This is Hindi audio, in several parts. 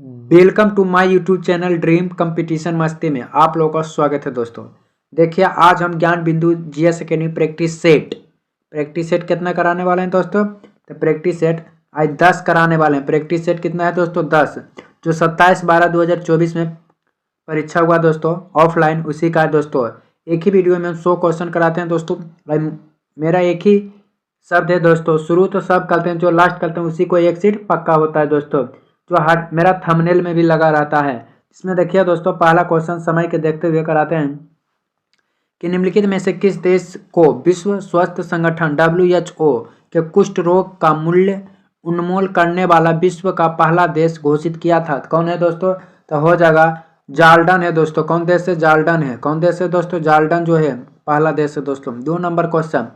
Welcome to my YouTube channel dream competition मस्ती में आप लोगों का स्वागत है दोस्तों। देखिए आज हम ज्ञान बिंदु जीएस अकेडमी प्रैक्टिस सेट कितना कराने वाले हैं दोस्तों। तो प्रैक्टिस सेट आज 10 कराने वाले हैं। प्रैक्टिस सेट कितना है दोस्तों 10, जो 27/12/2024 में परीक्षा हुआ दोस्तों ऑफलाइन, उसी का है दोस्तों। एक ही वीडियो में हम 100 क्वेश्चन कराते हैं दोस्तों। भाई मेरा एक ही शब्द है दोस्तों, शुरू तो सब करते हैं, जो लास्ट करते हैं उसी को एक सीट पक्का होता है दोस्तों, जो हर मेरा थंबनेल में भी लगा रहता है। इसमें देखिए दोस्तों, पहला क्वेश्चन समय के देखते हुए कराते हैं कि निम्नलिखित में से किस देश को विश्व स्वास्थ्य संगठन WHO के कुष्ठ रोग का मूल्य उन्मूलन करने वाला विश्व का पहला देश घोषित किया था? कौन है दोस्तों? तो हो जाएगा जार्डन है दोस्तों। कौन देश है? जार्डन है। कौन देश है दोस्तों? जार्डन जो है पहला देश है दोस्तों। 2 नंबर क्वेश्चन,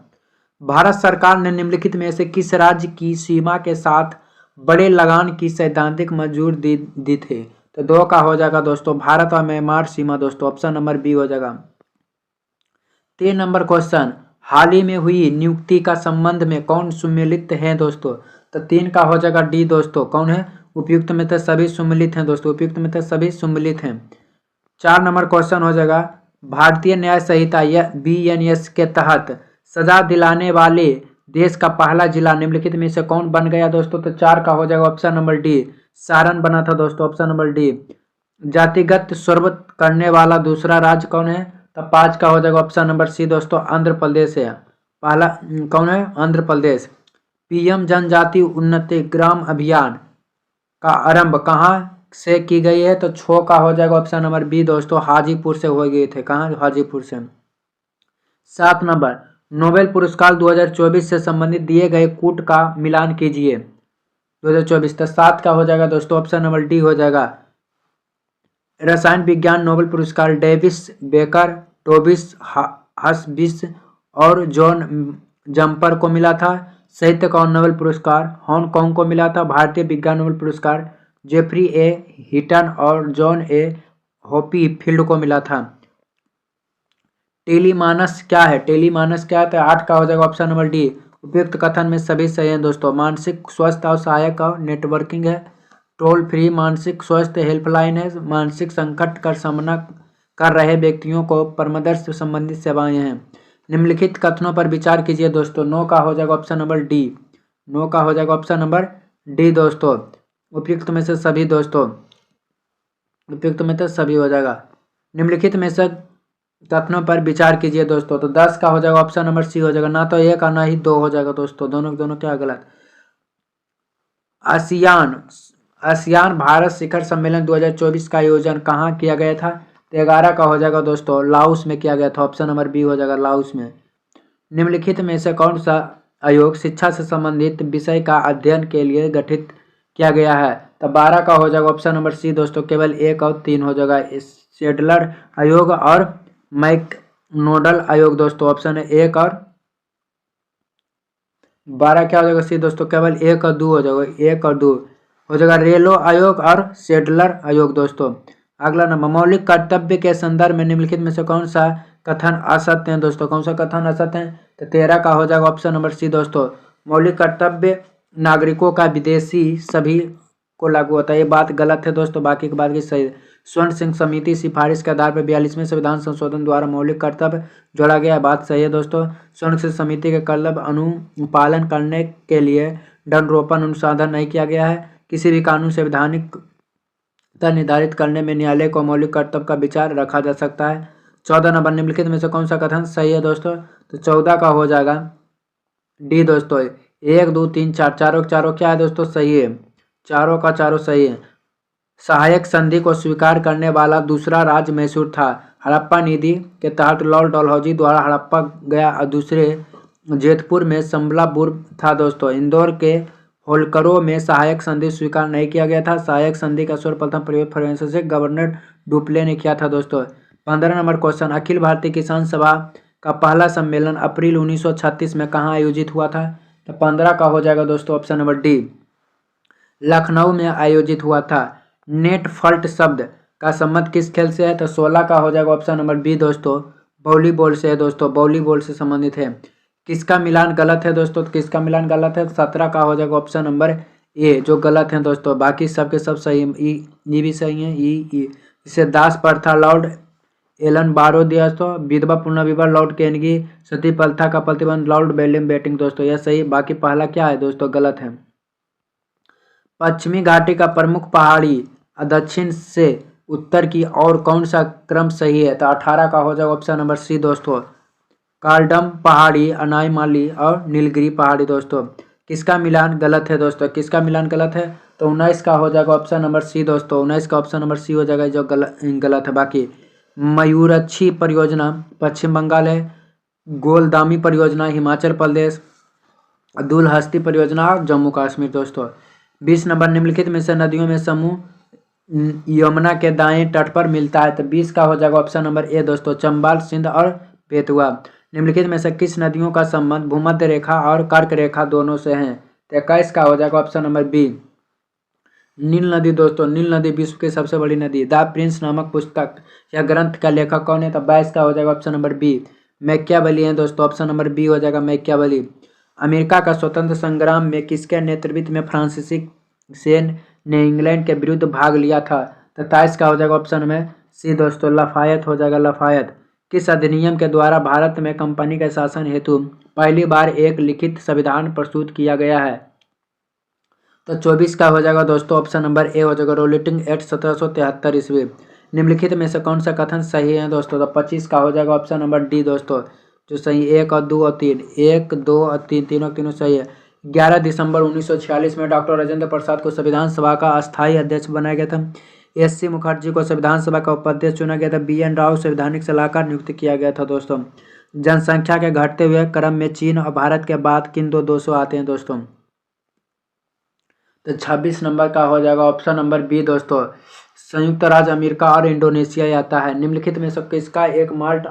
भारत सरकार ने निम्नलिखित में से किस राज्य की सीमा के साथ बड़े लगान की सैद्धांतिक मंजूरी दी थी? तो 2 का हो जाएगा दोस्तों भारत और म्यांमार सीमा दोस्तों, ऑप्शन नंबर बी हो जाएगा। 3 नंबर क्वेश्चन, हाल ही में हुई नियुक्ति का संबंध में कौन सम्मिलित है दोस्तों? तो 3 का हो जाएगा डी दोस्तों। कौन है? उपयुक्त में से सभी सम्मिलित हैं दोस्तों, उपयुक्त में से सभी सम्मिलित हैं। 4 नंबर क्वेश्चन हो जाएगा, भारतीय न्याय संहिता या BNS के तहत सजा दिलाने वाले देश का पहला जिला निम्नलिखित में से कौन बन गया दोस्तों? तो 4 का हो जाएगा ऑप्शन नंबर डी, सारण बना था दोस्तों, ऑप्शन नंबर डी। जातिगत सर्वोच्च करने वाला दूसरा राज्य कौन है? तो 5 का हो जाएगा ऑप्शन नंबर सी दोस्तों, आंध्र प्रदेश है। पहला कौन है? आंध्र प्रदेश। PM जनजाति उन्नति ग्राम अभियान का आरंभ कहाँ से की गई है? तो 6 का हो जाएगा ऑप्शन नंबर बी दोस्तों, हाजीपुर से हो गए थे। कहाँ? हाजीपुर से। 7 नंबर, नोबेल पुरस्कार 2024 से संबंधित दिए गए कूट का मिलान कीजिए 2024। तो 7 का हो जाएगा दोस्तों ऑप्शन नंबर डी हो जाएगा। रसायन विज्ञान नोबेल पुरस्कार डेविस बेकर, टोबिस हसबिस और जॉन जम्पर को मिला था। साहित्य का नोबेल पुरस्कार हांगकांग को मिला था। भारतीय विज्ञान नोबेल पुरस्कार जेफरी ए हिटन और जॉन ए हॉपीफील्ड को मिला था। टेलीमानस क्या है? टेलीमानस क्या है? तो 8 का हो जाएगा ऑप्शन नंबर डी, उपयुक्त कथन में सभी सही हैं दोस्तों। मानसिक स्वास्थ्य और सहायक और नेटवर्किंग है। टोल फ्री मानसिक स्वास्थ्य हेल्पलाइन है। मानसिक संकट का सामना कर रहे व्यक्तियों को परामर्श से संबंधित सेवाएं हैं। निम्नलिखित कथनों पर विचार कीजिए दोस्तों। 9 का हो जाएगा ऑप्शन नंबर डी, 9 का हो जाएगा ऑप्शन नंबर डी दोस्तों, उपयुक्त में से सभी दोस्तों, उपयुक्त में से सभी हो जाएगा। निम्नलिखित में से कथनों पर विचार कीजिए दोस्तों। तो 10 का हो जाएगा ऑप्शन नंबर सी हो जाएगा, ना तो 1 और ना ही 2 हो जाएगा दोस्तों, दोनों क्या गलत। आसियान भारत शिखर सम्मेलन 2024 का आयोजन कहाँ किया गया था? तो 11 का हो जाएगा दोस्तों, लाओस में किया गया था, ऑप्शन नंबर बी हो जाएगा, लाओस में। निम्नलिखित में से कौन सा आयोग शिक्षा से संबंधित विषय का अध्ययन के लिए गठित किया गया है? तो 12 का हो जाएगा ऑप्शन नंबर सी दोस्तों, केवल 1 और 3 हो जाएगा, शेडलर आयोग और मैकडोनाल्ड आयोग दोस्तों, ऑप्शन है 1 और 12 क्या हो जाएगा सी दोस्तों, केवल 1 और 2 हो जाएगा, 1 और 2 हो जाएगा, रेलो आयोग और शेडलर आयोग दोस्तों। अगला नंबर, मौलिक कर्तव्य के संदर्भ में निम्नलिखित में से कौन सा कथन असत्य है दोस्तों? कौन सा कथन असत्य है? तो 13 का हो जाएगा ऑप्शन नंबर सी दोस्तों, मौलिक कर्तव्य नागरिकों का विदेशी सभी को लागू होता है। ये बात गलत है दोस्तों, बाकी की बात की सही है। स्वर्ण सिंह समिति सिफारिश के आधार पर 42वें संविधान संशोधन द्वारा मौलिक कर्तव्य जोड़ा गया, बात सही है दोस्तों। स्वर्ण सिंह समिति के कर्तव्य अनुपालन करने के लिए दंडरोपण अनुसंधान नहीं किया गया है। किसी भी कानून से वैधानिकता निर्धारित करने में न्यायालय को मौलिक कर्तव्य का विचार रखा जा सकता है। 14 नंबर, निम्नलिखित में से कौन सा कथन सही है दोस्तों? तो 14 का हो जाएगा डी दोस्तों, 1 2 3 4 चारों क्या है दोस्तों? सही है, चारों का चारों सही है। सहायक संधि को स्वीकार करने वाला दूसरा राज्य मैसूर था। हड़प्पा नीति के तहत लॉर्ड डलहौजी द्वारा हड़प्पा गया और दूसरे जेतपुर में संबलापुर था दोस्तों। इंदौर के होलकरों में सहायक संधि स्वीकार नहीं किया गया था। सहायक संधि का सर्वप्रथम प्रयोग फ्रांसीसी गवर्नर डुप्ले ने किया था दोस्तों। 15 नंबर क्वेश्चन, अखिल भारतीय किसान सभा का पहला सम्मेलन अप्रैल 1936 में कहाँ आयोजित हुआ था? तो 15 का हो जाएगा दोस्तों ऑप्शन नंबर डी, लखनऊ में आयोजित हुआ था। नेट फॉल्ट शब्द का संबंध किस खेल से है? तो 16 का हो जाएगा ऑप्शन नंबर बी दोस्तों, वॉलीबॉल से है दोस्तों, वॉलीबॉल से संबंधित है। किसका मिलान गलत है दोस्तों? तो किसका मिलान गलत है? 17 का हो जाएगा ऑप्शन नंबर ए जो गलत है दोस्तों, बाकी सबके सब सही है। ई भी सही है। ई इसे दास प्रथा लॉर्ड एलन बारो दिया दोस्तों, विधवा पुनर्विवाह लॉर्ड केनेडी, सती प्रथा का प्रतिबंध लॉर्ड बेलियम बेटिंग दोस्तों, यह सही। बाकी पहला क्या है दोस्तों, गलत है। पश्चिमी घाटी का प्रमुख पहाड़ी दक्षिण से उत्तर की और कौन सा क्रम सही है, तो 18 का हो जाएगा ऑप्शन नंबर सी दोस्तों, कार्डम पहाड़ी, अनाईमाली और नीलगिरी पहाड़ी दोस्तों। किसका मिलान गलत है दोस्तों, किसका मिलान गलत है, तो 19 का हो जाएगा ऑप्शन नंबर सी दोस्तों, 19 का ऑप्शन नंबर सी हो जाएगा जो गलत है। बाकी मयूरक्षी परियोजना पश्चिम बंगाल है, गोलदामी परियोजना हिमाचल प्रदेश, दुलहस्ती परियोजना जम्मू कश्मीर दोस्तों। 20 नंबर, निम्नलिखित में से नदियों में समूह यमुना के दाएं तट पर मिलता है, तो 20 का हो जाएगा ऑप्शन नंबर ए दोस्तों, चंबल, सिंध और बेतवा। निम्नलिखित में से किस नदियों का संबंध भूमध्य रेखा और कर्क रेखा दोनों से है, तो 21 का हो जाएगा ऑप्शन नंबर बी, नील नदी दोस्तों। नील नदी विश्व की सबसे बड़ी नदी। द प्रिंस नामक पुस्तक या ग्रंथ का लेखक कौन है, तो 22 का हो जाएगा ऑप्शन नंबर बी, मैकियावेली है दोस्तों, ऑप्शन नंबर बी हो जाएगा मैकियावेली। अमेरिका का स्वतंत्र संग्राम में किसके नेतृत्व में फ्रांसीसी सेन ने इंग्लैंड के विरुद्ध भाग लिया था, तो 23 का हो जाएगा ऑप्शन में सी दोस्तों, लफायत हो जाएगा, लफायत। किस अधिनियम के द्वारा भारत में कंपनी के शासन हेतु पहली बार एक लिखित संविधान प्रस्तुत किया गया है, तो 24 का हो जाएगा दोस्तों ऑप्शन नंबर ए हो जाएगा, रोलिटिंग एक्ट 1773 ईस्वी। निम्नलिखित में से कौन सा कथन सही है दोस्तों, तो 25 का हो जाएगा ऑप्शन नंबर डी दोस्तों, जो सही 1 और 2 और 3, 1 2 और 3 तीनों सही है। 11 दिसंबर 1946 में डॉक्टर राजेंद्र प्रसाद को संविधान सभा का अस्थायी अध्यक्ष बनाया गया था। एस.सी. मुखर्जी को संविधान सभा का उपाध्यक्ष चुना गया था। बी.एन. राव संवैधानिक सलाहकार नियुक्त किया गया था दोस्तों। जनसंख्या के घटते हुए क्रम में चीन और भारत के बाद किन दो देशों आते हैं दोस्तों, तो 26 नंबर का हो जाएगा ऑप्शन नंबर बी दोस्तों, संयुक्त राज्य अमेरिका और इंडोनेशिया आता है। निम्नलिखित में से किसका एक माल्ट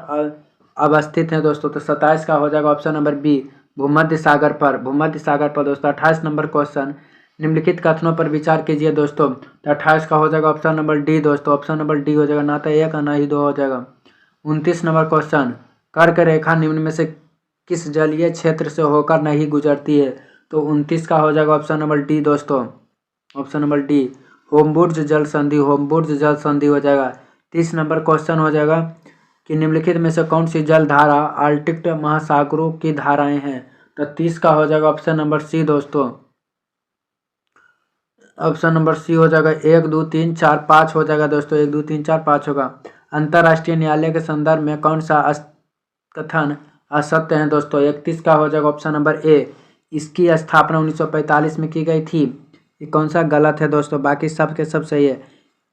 अवस्थित है दोस्तों, तो 27 का हो जाएगा ऑप्शन नंबर बी, भूमध्य सागर पर, भूमध्य सागर पर दोस्तों। 28 नंबर क्वेश्चन, निम्नलिखित कथनों पर विचार कीजिए दोस्तों, तो 28 का हो जाएगा ऑप्शन नंबर डी दोस्तों, ऑप्शन नंबर डी हो जाएगा, ना तो एक और ना ही 2 हो जाएगा। 29 नंबर क्वेश्चन, कर्क रेखा निम्न में से किस जलीय क्षेत्र से होकर नहीं गुजरती है, तो 29 का हो जाएगा ऑप्शन नंबर डी दोस्तों, ऑप्शन नंबर डी, होमबुर्ज जल संधि, होमबुर्ज जल संधि हो जाएगा। 30 नंबर क्वेश्चन हो जाएगा कि निम्नलिखित में से कौन सी जल धारा आर्कटिक महासागरों की धाराएं हैं, तो 30 का हो जाएगा ऑप्शन नंबर सी दोस्तों, ऑप्शन नंबर सी हो जाएगा। 1 2 3 4 5 हो जाएगा दोस्तों, 1 2 3 4 5 होगा। अंतर्राष्ट्रीय न्यायालय के संदर्भ में कौन सा कथन असत्य है दोस्तों, 31 का हो जाएगा ऑप्शन नंबर ए, इसकी स्थापना 1945 में की गई थी, ये कौन सा गलत है दोस्तों, बाकी सब के सब सही है।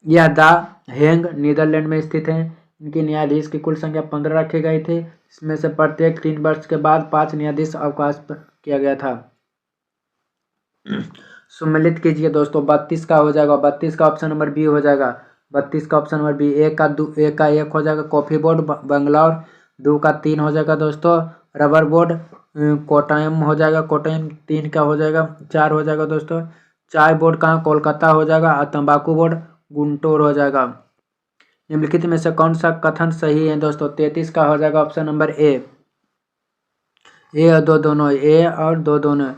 यह द हेग नीदरलैंड में स्थित है। इनकी न्यायाधीश की कुल संख्या 15 रखी गई थी, इसमें से प्रत्येक 3 वर्ष के बाद 5 न्यायाधीश अवकाश किया गया था। सम्मिलित कीजिए दोस्तों, 32 का हो जाएगा, 32 का ऑप्शन नंबर बी हो जाएगा, 32 का ऑप्शन नंबर बी। 1 का 1 हो जाएगा कॉफी बोर्ड बंगलौर, 2 का 3 हो जाएगा दोस्तों रबर बोर्ड कोटायम हो जाएगा, कोटायम। 3 का हो जाएगा 4 हो जाएगा दोस्तों चाय बोर्ड कहाँ, कोलकाता हो जाएगा, और तंबाकू बोर्ड गुंटूर हो जाएगा। निम्नलिखित में से कौन सा कथन सही है दोस्तों, 33 का हो जाएगा ऑप्शन नंबर ए और 2 दोनों, ए और 2 दोनों।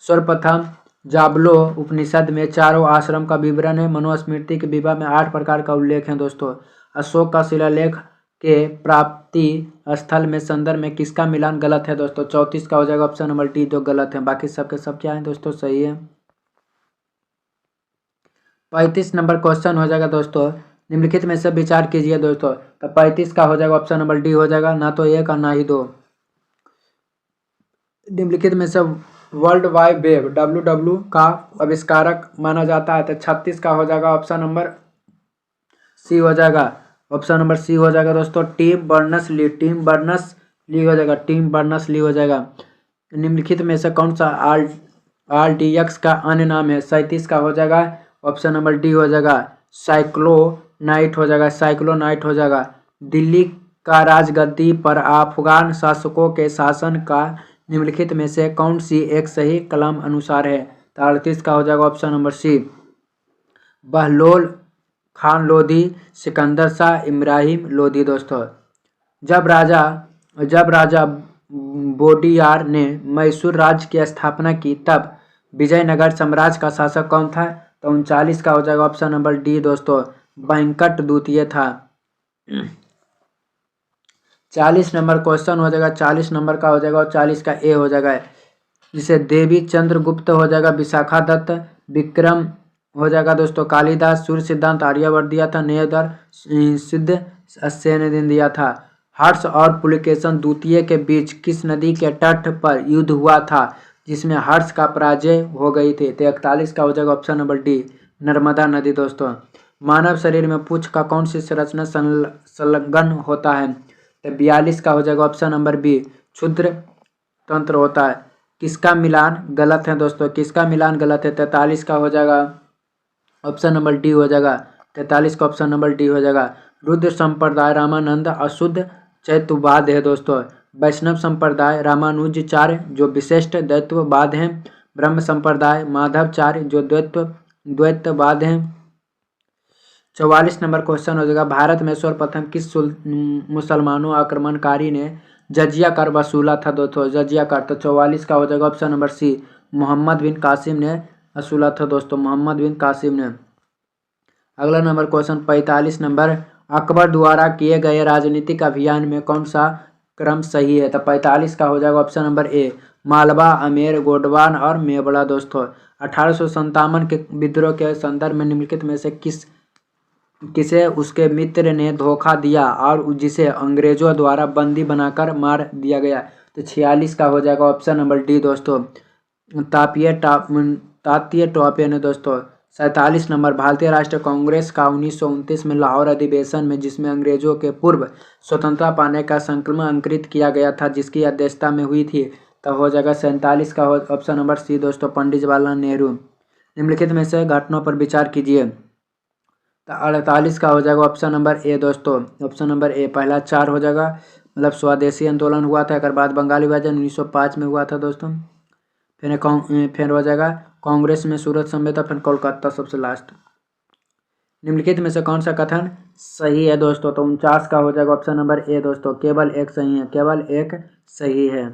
सर्वप्रथम जाबलो उपनिषद में चारों आश्रम का विवरण है। मनुस्मृति के विवाह में 8 प्रकार का उल्लेख है दोस्तों। अशोक का शिलालेख के प्राप्ति स्थल में संदर्भ में किसका मिलान गलत है दोस्तों, 34 का हो जाएगा ऑप्शन नंबर डी, जो गलत है। बाकी सबके सब क्या है दोस्तों, सही है। 35 नंबर क्वेश्चन हो जाएगा दोस्तों, निम्नलिखित में से विचार कीजिए दोस्तों, तो 35 का हो जाएगा ऑप्शन नंबर डी हो जाएगा, ना तो 1 और ना ही 2। निम्नलिखित में से वर्ल्ड वाइड वेब WW का आविष्कारक माना जाता है, तो 36 का हो जाएगा ऑप्शन नंबर सी हो जाएगा, ऑप्शन नंबर सी हो जाएगा दोस्तों, टिम बर्नर्स-ली, टिम बर्नर्स-ली हो जाएगा, टिम बर्नर्स-ली हो जाएगा। निम्नलिखित में से कौन सा RDX का अन्य नाम है, 37 का हो जाएगा ऑप्शन नंबर डी हो जाएगा, साइक्लोनाइट हो जाएगा, साइक्लोनाइट हो जाएगा। दिल्ली का राजगद्दी पर अफगान शासकों के शासन का निम्नलिखित में से कौन सी एक सही कलम अनुसार है, तो 38 का हो जाएगा option number C, Bahlol Khan Lodi, Sikandar Shah, Ibrahim Lodi दोस्तों। जब राजा बोडियार ने मैसूर राज्य की स्थापना की, तब विजयनगर साम्राज्य का शासक कौन था? तो 39 का हो जाएगा ऑप्शन नंबर डी दोस्तों, वेंकट द्वितीय था। 40 नंबर क्वेश्चन हो जाएगा, 40 नंबर का हो जाएगा और 40 का ए हो जाएगा, जिसे देवी चंद्रगुप्त हो जाएगा, विशाखा दत्त, विक्रम हो जाएगा दोस्तों, कालिदास, सूर्य सिद्धांत आर्यभट्ट दिया था, नेदर सिद्ध सेन ने दिया था। हर्ष और पुलकेशन द्वितीय के बीच किस नदी के तट पर युद्ध हुआ था जिसमें हर्ष का पराजय हो गई थी? तो 41 का हो जाएगा ऑप्शन नंबर डी, नर्मदा नदी दोस्तों। मानव शरीर में पुच्छ का कौन सी संरचना संलग्न होता है? तो 42 का हो जाएगा ऑप्शन नंबर बी, क्षुद्र तंत्र होता है। किसका मिलान गलत है दोस्तों? किसका मिलान गलत है? 43 का हो जाएगा ऑप्शन नंबर डी हो जाएगा, 43 का ऑप्शन नंबर डी हो जाएगा। रुद्र संप्रदाय रामानंद अशुद्ध चैत्यवाद है दोस्तों। वैष्णव संप्रदाय रामानुजाचार्य जो विशिष्ट द्वैतवाद हैं। ब्रह्म संप्रदाय माधवाचार्य जो द्वैतवाद हैं। 44 नंबर क्वेश्चन हो जाएगा, भारत में सर्वप्रथम किस मुसलमानों आक्रमणकारी ने जजिया कर वसूला था दोस्तों? जजिया कर। तो 44 का हो जाएगा ऑप्शन नंबर सी, मोहम्मद बिन कासिम ने वसूला था दोस्तों, मोहम्मद बिन कासिम ने। अगला नंबर क्वेश्चन 45 नंबर, अकबर द्वारा किए गए राजनीतिक अभियान में कौन सा क्रम सही है? तो 45 का हो जाएगा option number A, Malwa, Amer, Gondwana और मेवाड़ा दोस्तों। 1857 के विद्रोह के संदर्भ में निम्नलिखित में से किसे उसके मित्र ने धोखा दिया और जिसे अंग्रेजों द्वारा बंदी बनाकर मार दिया गया? तो 46 का हो जाएगा ऑप्शन नंबर डी दोस्तों, तात्या टोपे ने दोस्तों। 47 नंबर, भारतीय राष्ट्रीय कांग्रेस का 1929 में लाहौर अधिवेशन में जिसमें अंग्रेजों के पूर्व स्वतंत्रता पाने का संकल्प अंकित किया गया था, जिसकी अध्यक्षता में हुई थी, तो हो जाएगा 47 का ऑप्शन नंबर सी दोस्तों, पंडित जवाहरलाल नेहरू। निम्नलिखित में से घटनाओं पर विचार कीजिए। तो 48 का हो जाएगा ऑप्शन नंबर ए दोस्तों, ऑप्शन नंबर ए, पहला 4 हो जाएगा, मतलब स्वदेशी आंदोलन हुआ था, एक बाद बंगाली विभाजन 1905 में हुआ था दोस्तों। फिर हो जाएगा कांग्रेस में सूरत समझौता, फिर कोलकाता सबसे लास्ट। निम्नलिखित में से कौन सा कथन सही है दोस्तों? तो 49 का हो जाएगा ऑप्शन नंबर ए दोस्तों, केवल एक सही है, केवल एक सही है।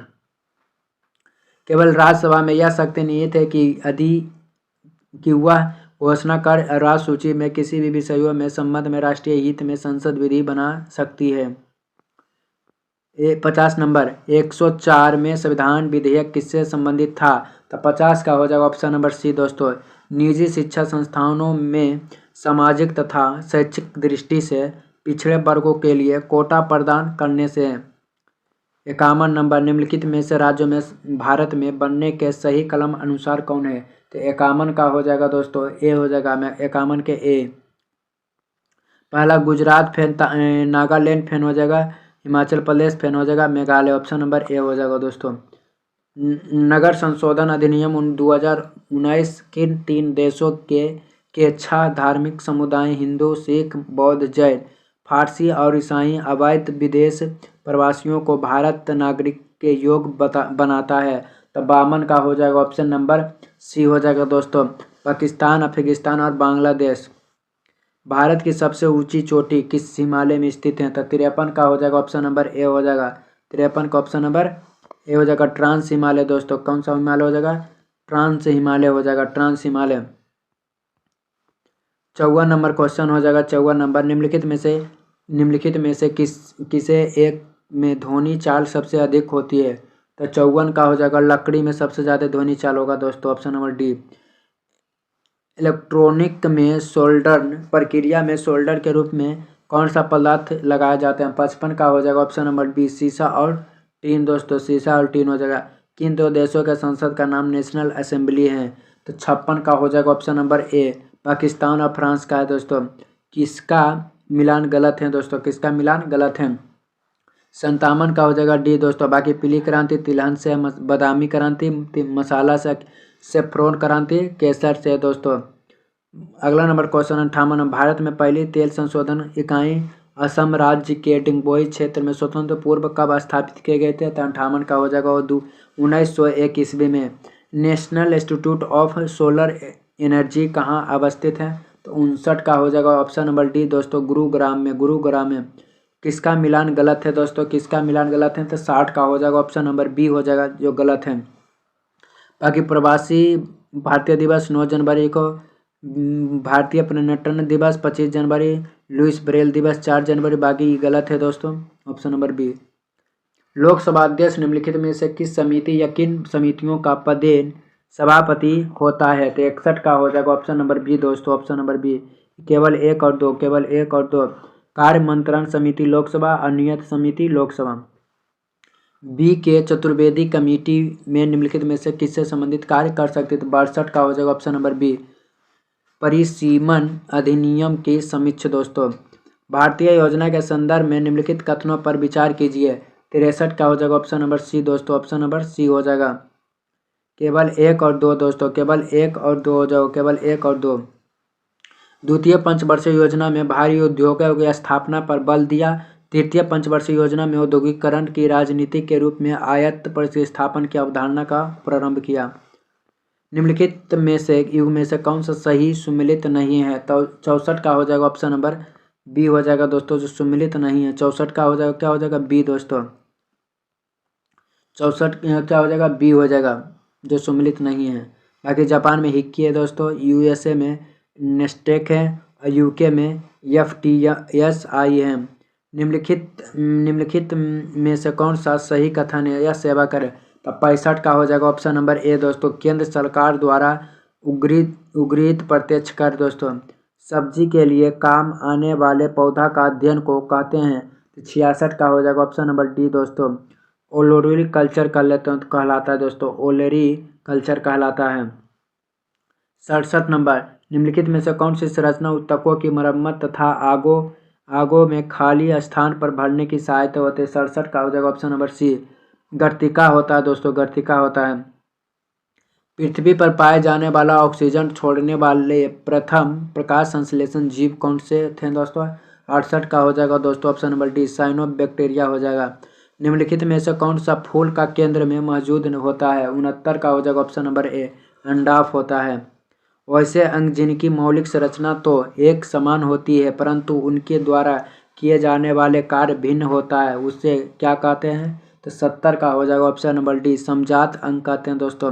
केवल राज्यसभा में यह शक्ति निहित है कि वह घोषणा कर राज्य सूची में किसी भी विषयों में संबंध में राष्ट्रीय हित में संसद विधि बना सकती है। 50 नंबर, 104 में संविधान विधेयक किससे संबंधित था? तो 50 का हो जाएगा ऑप्शन नंबर सी दोस्तों, निजी शिक्षा संस्थानों में सामाजिक तथा शैक्षिक दृष्टि से पिछड़े वर्गों के लिए कोटा प्रदान करने से। 51 नंबर, निम्नलिखित में से राज्यों में भारत में बनने के सही कलम अनुसार कौन है? तो 51 का हो जाएगा दोस्तों ए हो जाएगा, 51 के ए, पहला गुजरात, फिर नागालैंड, फिर हो जाएगा हिमाचल प्रदेश, फिर हो जाएगा मेघालय, ऑप्शन नंबर ए हो जाएगा दोस्तों। नगर संशोधन अधिनियम 2019 किन 3 देशों के 6 धार्मिक समुदाय हिंदू, सिख, बौद्ध, जैन, फारसी और ईसाई अवैध विदेश प्रवासियों को भारत नागरिक के योग्य बनाता है? तो 52 का हो जाएगा ऑप्शन नंबर सी हो जाएगा दोस्तों, पाकिस्तान, अफगानिस्तान और बांग्लादेश। भारत की सबसे ऊंची चोटी किस हिमालय में स्थित है? तो 53 का हो जाएगा ऑप्शन नंबर ए हो जाएगा, 53 का ऑप्शन नंबर ए हो जाएगा, ट्रांस हिमालय दोस्तों। कौन सा हिमालय हो जाएगा? ट्रांस हिमालय हो जाएगा, ट्रांस हिमालय। 54 नंबर क्वेश्चन हो जाएगा, 54 नंबर, निम्नलिखित में से किसे एक में ध्वनि चाल सबसे अधिक होती है? तो 54 का हो जाएगा, लकड़ी में सबसे ज़्यादा ध्वनि चाल होगा दोस्तों, ऑप्शन नंबर डी। इलेक्ट्रॉनिक में सोल्डर प्रक्रिया में सोल्डर के रूप में कौन सा पदार्थ लगाए जाते हैं? 55 का हो जाएगा ऑप्शन नंबर बी, शीशा और टीन दोस्तों, शीशा और टीन हो जाएगा। किन 2 देशों के संसद का नाम नेशनल असेंबली है? तो 56 का हो जाएगा ऑप्शन नंबर ए, पाकिस्तान और फ्रांस का है दोस्तों। किसका मिलान गलत है दोस्तों? किसका मिलान गलत है? 57 का हो जाएगा डी दोस्तों, बाकी पीली क्रांति तिलहन से, बादामी क्रांति मसाला से, सेफ्रॉन क्रांति केसर से दोस्तों। अगला नंबर क्वेश्चन 58, भारत में पहली तेल संशोधन इकाई असम राज्य के डिंगबोई क्षेत्र में स्वतंत्र पूर्व कब स्थापित किए गए थे? तो 58 का हो जाएगा 1901 ईस्वी में। National institute of solar energy कहाँ अवस्थित है? तो 59 का हो जाएगा ऑप्शन नंबर डी दोस्तों, गुरुग्राम में, गुरुग्राम में। किसका मिलान गलत है दोस्तों? किसका मिलान गलत है? तो 60 का हो जाएगा ऑप्शन नंबर बी हो जाएगा जो गलत है। बाकी प्रवासी भारतीय दिवस 9 जनवरी को, भारतीय पर्यटन दिवस 25 जनवरी, लुइस ब्रेल दिवस 4 जनवरी। बाकी गलत है दोस्तों, ऑप्शन नंबर बी। लोकसभा अध्यक्ष निम्नलिखित में से किस समिति या किन समितियों का पदेन सभापति होता है? तो 61 का हो जाएगा ऑप्शन नंबर बी दोस्तों, ऑप्शन नंबर बी। केवल 1 और 2, केवल 1 और 2। कार्य मंत्रण समिति लोकसभा, अनियत समिति लोकसभा। बी के चतुर्वेदी कमेटी में निम्नलिखित में से किससे संबंधित कार्य कर सकती है? तो 62 का हो जाएगा ऑप्शन नंबर बी। परिसीमन अधिनियम की समीक्षा दोस्तों। भारतीय योजना के संदर्भ में निम्नलिखित कथनों पर विचार कीजिए। 63 का हो जाएगा ऑप्शन नंबर सी दोस्तों, ऑप्शन नंबर सी हो जाएगा। केवल 1 और 2 दोस्तों, केवल 1 और 2 हो जाओ, केवल 1 और 2। द्वितीय पंचवर्षीय योजना में भारी उद्योगों की स्थापना पर बल दिया। तृतीय पंचवर्षीय योजना में औद्योगिकरण की राजनीति के रूप में आयत प्रतिस्थापन की अवधारणा का प्रारंभ किया। निम्नलिखित में से युग में से कौन सा सही सुमेलित नहीं है? तो 64 का हो जाएगा ऑप्शन नंबर बी हो जाएगा दोस्तों, जो सुमेलित नहीं है। 64 का हो जाएगा, क्या हो जाएगा? बी दोस्तों। 64 क्या हो जाएगा? बी हो जाएगा, जो सुमेलित नहीं है। बाकी जापान में हिक्की है दोस्तों, यूएसए में नेस्टेक है, यूके में FTSI है। निम्नलिखित में से कौन सा सही कथन है? यह सेवा करे। तो 65 का हो जाएगा ऑप्शन नंबर ए दोस्तों, केंद्र सरकार द्वारा उगृहित प्रत्यक्ष कर दोस्तों। सब्जी के लिए काम आने वाले पौधा का अध्ययन को कहते हैं। 66 का हो जाएगा ऑप्शन नंबर डी दोस्तों, ओलोरी कल्चर कहलाता है दोस्तों, ओलेरी कल्चर कहलाता है। 67 नंबर, निम्नलिखित में से कौन सी संरचना ऊतकों की मरम्मत तथा आगों में खाली स्थान पर भरने की सहायता होती है? 67 का हो जाएगा ऑप्शन नंबर सी, गर्तिका होता है दोस्तों, गर्तिका होता है। पृथ्वी पर पाए जाने वाला ऑक्सीजन छोड़ने वाले प्रथम प्रकाश संश्लेषण जीव कौन से थे दोस्तों? 68 का हो जाएगा दोस्तों ऑप्शन नंबर डी, साइनोबैक्टीरिया हो जाएगा। निम्नलिखित में से कौन सा फूल का केंद्र में मौजूद होता है? 69 का हो जाएगा ऑप्शन नंबर ए, अंडाफ होता है। वैसे अंग जिनकी मौलिक संरचना तो एक समान होती है परंतु उनके द्वारा किए जाने वाले कार्य भिन्न होता है, उसे क्या कहते हैं? तो 70 का हो जाएगा ऑप्शन नंबर डी, समजात अंग कहते हैं दोस्तों।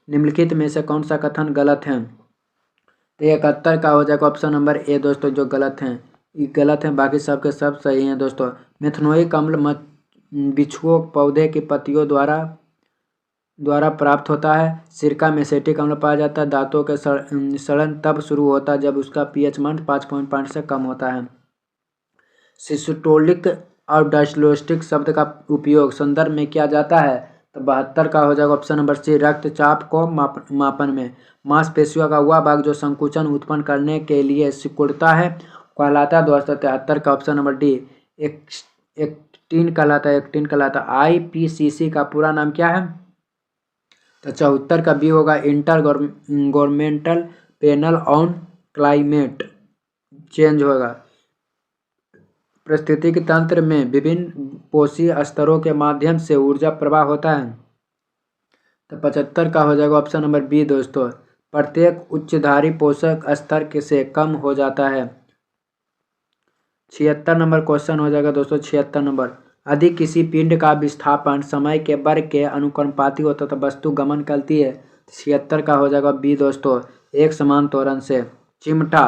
निम्नलिखित में से कौन सा कथन गलत है? तो 71 का हो जाएगा ऑप्शन नंबर ए दोस्तों, जो गलत हैं, ये गलत हैं, बाकी सब के सब सही हैं दोस्तों। मेथनोइक अम्ल बिच्छुओं पौधे की पत्तियों द्वारा प्राप्त होता है। सिरका में एसिटिक अम्ल पाया जाता है। दांतों के सड़न तब शुरू होता है जब उसका pH मान 5.5 से कम होता है। सिस्टोलिक और डायस्टोलिक शब्द का उपयोग संदर्भ में किया जाता है। तो 72 का हो जाएगा ऑप्शन नंबर सी, रक्तचाप को मापन में। मांसपेशियों का वह भाग जो संकुचन उत्पन्न करने के लिए सिकुड़ता है कहलाता है दोस्तों। 73 का ऑप्शन नंबर डी, एक्टिन कहलाता है, एक्टिन कहलाता है। IPCC का पूरा नाम क्या है? तो 74 का बी होगा, inter governmental panel on climate change होगा। पारिस्थितिकी तंत्र में विभिन्न पोषी स्तरों के माध्यम से ऊर्जा प्रवाह होता है। तो 75 का हो जाएगा ऑप्शन नंबर बी दोस्तों, प्रत्येक उच्चधारी पोषक स्तर से कम हो जाता है। 76 नंबर क्वेश्चन हो जाएगा दोस्तों, 76 नंबर, यदि किसी पिंड का विस्थापन समय के वर्ग के अनुक्रमपाती होता तो वस्तु गमन करती है। 76 का हो जाएगा बी दोस्तों, एक समान त्वरण से। चिमटा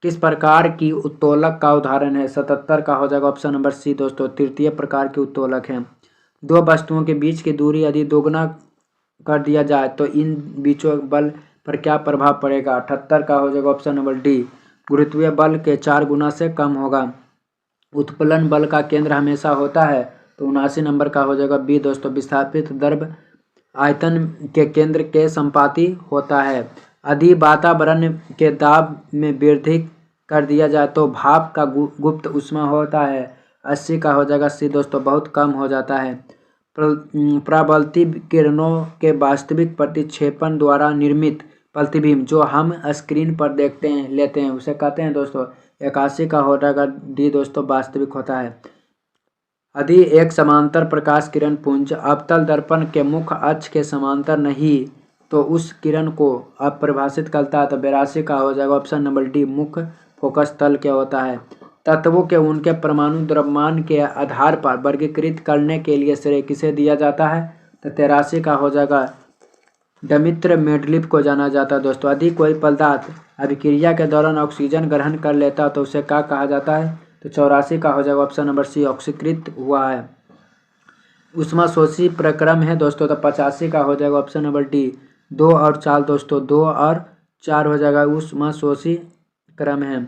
किस प्रकार की उत्तोलक का उदाहरण है? 77 का हो जाएगा ऑप्शन नंबर सी दोस्तों, तृतीय प्रकार की उत्तोलक है। दो वस्तुओं के बीच की दूरी यदि दोगुना कर दिया जाए तो इन बीचों बल पर क्या प्रभाव पड़ेगा? 78 का हो जाएगा ऑप्शन नंबर डी, गुरुत्वीय बल के 4 गुना से कम होगा। उत्प्लवन बल का केंद्र हमेशा होता है। तो 79 नंबर का हो जाएगा बी दोस्तों, विस्थापित द्रव्य आयतन के केंद्र के संपाती होता है। यदि वातावरण के दाब में वृद्धि कर दिया जाए तो भाप का गुप्त ऊष्मा होता है। 80 का हो जाएगा सी दोस्तों, बहुत कम हो जाता है। परावर्तित किरणों के वास्तविक प्रतिक्षेपण द्वारा निर्मित प्रतिबिंब जो हम स्क्रीन पर लेते हैं उसे कहते हैं दोस्तों। 81 का हो जाएगा डी दोस्तों, वास्तविक होता है। यदि एक समांतर प्रकाश किरण पुंज अवतल दर्पण के मुख्य अक्ष के समांतर नहीं तो उस किरण को अपरिभाषित करता है। तो 82 का हो जाएगा ऑप्शन नंबर डी, मुख्य फोकस तल क्या होता है। तत्वों के उनके परमाणु द्रव्यमान के आधार पर वर्गीकृत करने के लिए श्रेय किसे दिया जाता है? तो 83 का हो जाएगा डमित्र मेंडलीफ को जाना जाता है दोस्तों। यदि कोई पदार्थ अभिक्रिया के दौरान ऑक्सीजन ग्रहण कर लेता है तो उसे क्या कहा जाता है? तो 84 का हो जाएगा ऑप्शन नंबर सी, ऑक्सीकृत हुआ है। ऊष्माशोषी प्रक्रम है दोस्तों, तो 85 का हो जाएगा ऑप्शन नंबर डी, 2 और 4 दोस्तों, 2 और 4 हो जाएगा ऊष्माशोषी क्रम है।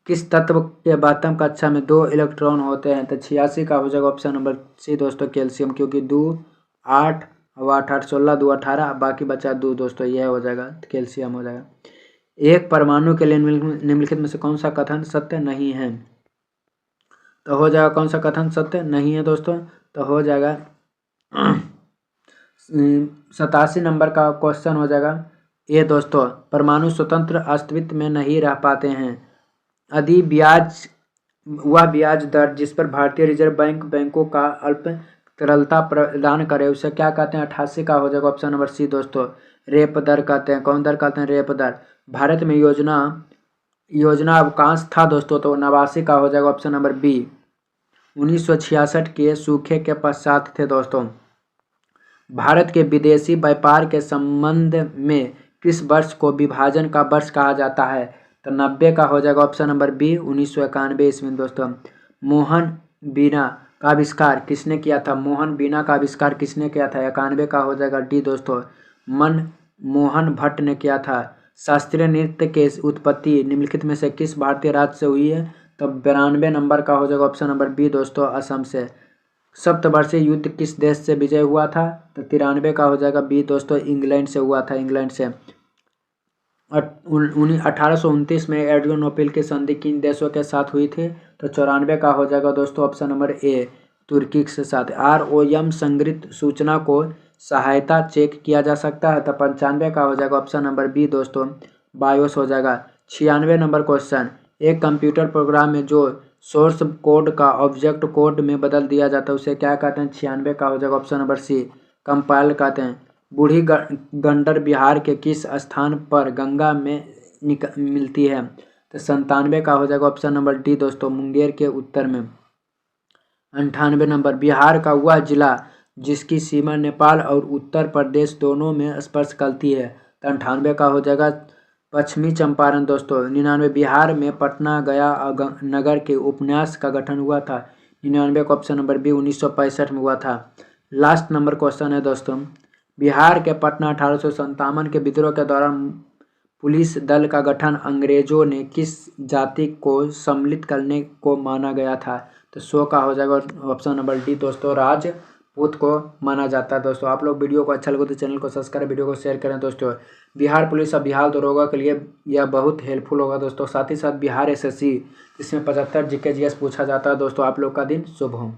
किस तत्व के बातम कक्षा में 2 इलेक्ट्रॉन होते हैं? तो 86 का हो जाएगा ऑप्शन नंबर सी दोस्तों, कैल्शियम, क्योंकि 2 8 और 8 8 16, 2 18, बाकी बचा 2 दोस्तों, यह हो जाएगा कैल्शियम हो जाएगा। एक परमाणु के लिए निम्नलिखित में से कौन सा कथन सत्य नहीं है? तो हो जाएगा कौन सा कथन सत्य नहीं है दोस्तों? तो हो जाएगा 87 नंबर का क्वेश्चन हो जाएगा ये दोस्तों, परमाणु स्वतंत्र अस्तित्व में नहीं रह पाते हैं यदि वह ब्याज दर जिस पर भारतीय रिजर्व बैंक बैंकों का अल्प तरलता प्रदान करे उसे क्या कहते हैं? 88 का हो जाएगा ऑप्शन नंबर सी दोस्तों, रेप दर कहते हैं। कौन दर कहते हैं? रेप दर। भारत में योजना अवकाश था दोस्तों, तो 89 का हो जाएगा ऑप्शन नंबर बी, 1966 के सूखे के पश्चात थे दोस्तों। भारत के विदेशी व्यापार के संबंध में किस वर्ष को विभाजन का वर्ष कहा जाता है? तो 90 का हो जाएगा ऑप्शन नंबर बी, 1991 ईस्वी दोस्तों। मोहन बीना का आविष्कार किसने किया था? मोहन बीना का आविष्कार किसने किया था? 91 का हो जाएगा डी दोस्तों, मनमोहन भट्ट ने किया था। शास्त्रीय नृत्य के उत्पत्ति निम्नलिखित में से किस भारतीय राज्य से हुई है? तो 92 नंबर का हो जाएगा ऑप्शन नंबर बी दोस्तों, असम से। सप्तवर्षीय युद्ध किस देश से विजय हुआ था? तो 93 का हो जाएगा बी दोस्तों, इंग्लैंड से हुआ था, इंग्लैंड से। 1829 में एड्रियानोपल की संधि किन देशों के साथ हुई थी? तो 94 का हो जाएगा दोस्तों ऑप्शन नंबर ए, तुर्की के साथ। ROM संग्रहित सूचना को सहायता चेक किया जा सकता है? तो 95 का हो जाएगा ऑप्शन नंबर बी दोस्तों, बायोस हो जाएगा। 96 नंबर क्वेश्चन, एक कंप्यूटर प्रोग्राम में जो सोर्स कोड का ऑब्जेक्ट कोड में बदल दिया जाता है उसे क्या कहते हैं? 96 का हो जाएगा ऑप्शन नंबर सी, कंपाइल कहते हैं। बूढ़ी गंडर बिहार के किस स्थान पर गंगा में मिलती है? तो 97 का हो जाएगा ऑप्शन नंबर डी दोस्तों, मुंगेर के उत्तर में। 98 नंबर, बिहार का वह जिला जिसकी सीमा नेपाल और उत्तर प्रदेश दोनों में स्पर्श करती है? तो 98 का हो जाएगा पश्चिमी चंपारण दोस्तों। 99, बिहार में पटना गया नगर के उपन्यास का गठन हुआ था? 99 का ऑप्शन नंबर बी, 1965 में हुआ था। लास्ट नंबर क्वेश्चन है दोस्तों, बिहार के पटना 1857 के विद्रोह के दौरान पुलिस दल का गठन अंग्रेजों ने किस जाति को सम्मिलित करने को माना गया था? तो 100 का हो जाएगा ऑप्शन नंबर डी दोस्तों, राजपूत को माना जाता है दोस्तों। आप लोग वीडियो को अच्छा लगे तो चैनल को सब्सक्राइब, वीडियो को शेयर करें दोस्तों। बिहार पुलिस और बिहार दरोगा के लिए यह बहुत हेल्पफुल होगा दोस्तों। साथ ही साथ बिहार SSC जिसमें 75 GK GS पूछा जाता है दोस्तों। आप लोग का दिन शुभ हो।